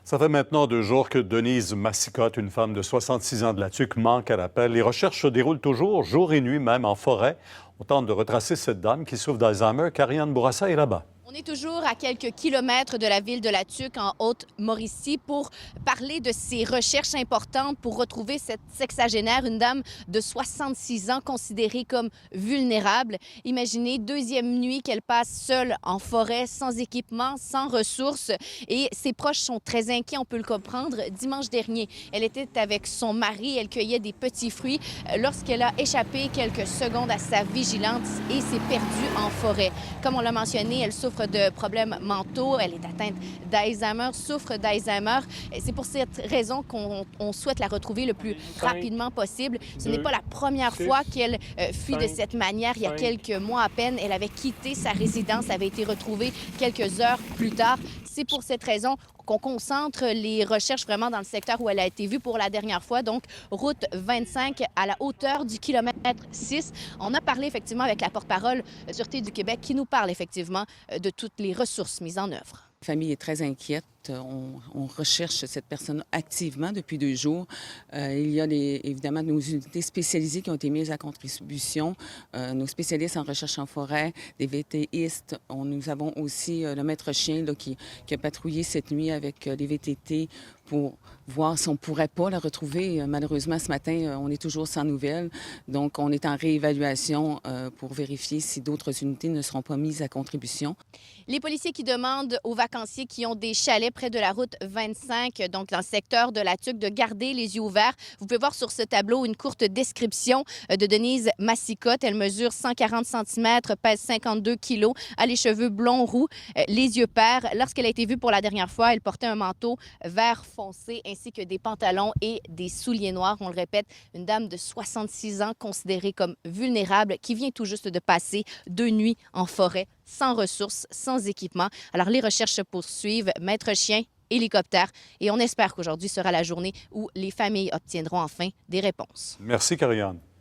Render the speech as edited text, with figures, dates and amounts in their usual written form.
Ça fait maintenant 2 jours que Denise Massicotte, une femme de 66 ans de la Tuque, manque à l'appel. Les recherches se déroulent toujours, jour et nuit, même en forêt. On tente de retracer cette dame qui souffre d'Alzheimer. Karianne Bourassa est là-bas. On est toujours à quelques kilomètres de la ville de la Tuque, en Haute-Mauricie, pour parler de ces recherches importantes pour retrouver cette sexagénaire, une dame de 66 ans considérée comme vulnérable. Imaginez, deuxième nuit qu'elle passe seule en forêt, sans équipement, sans ressources. Et ses proches sont très inquiets, on peut le comprendre. Dimanche dernier, elle était avec son mari, elle cueillait des petits fruits lorsqu'elle a échappé quelques secondes à sa vigilance et s'est perdue en forêt. Comme on l'a mentionné, elle souffre de problèmes mentaux, elle est atteinte d'Alzheimer, souffre d'Alzheimer. C'est pour cette raison qu'on souhaite la retrouver le plus rapidement possible. Ce n'est pas la première fois qu'elle fuit de cette manière. Il y a quelques mois à peine, elle avait quitté sa résidence, avait été retrouvée quelques heures plus tard. C'est pour cette raison qu'on concentre les recherches vraiment dans le secteur où elle a été vue pour la dernière fois, donc route 25 à la hauteur du kilomètre 6. On a parlé effectivement avec la porte-parole de Sûreté du Québec qui nous parle effectivement de toutes les ressources mises en œuvre. La famille est très inquiète. On recherche cette personne activement depuis 2 jours. Il y a évidemment nos unités spécialisées qui ont été mises à contribution, nos spécialistes en recherche en forêt, des VTistes. Nous avons aussi le maître chien là, qui a patrouillé cette nuit avec les VTT pour voir si on ne pourrait pas la retrouver. Malheureusement, ce matin, on est toujours sans nouvelles. Donc, on est en réévaluation pour vérifier si d'autres unités ne seront pas mises à contribution. Les policiers qui demandent aux vacanciers qui ont des chalets près de la route 25, donc dans le secteur de la Tuque, de garder les yeux ouverts. Vous pouvez voir sur ce tableau une courte description de Denise Massicotte. Elle mesure 140 cm, pèse 52 kg, a les cheveux blonds roux, les yeux pairs. Lorsqu'elle a été vue pour la dernière fois, elle portait un manteau vert foncé ainsi que des pantalons et des souliers noirs. On le répète, une dame de 66 ans considérée comme vulnérable qui vient tout juste de passer 2 nuits en forêt, sans ressources, sans équipement. Alors, les recherches se poursuivent. Maître chien, hélicoptère. Et on espère qu'aujourd'hui sera la journée où les familles obtiendront enfin des réponses. Merci, Karianne.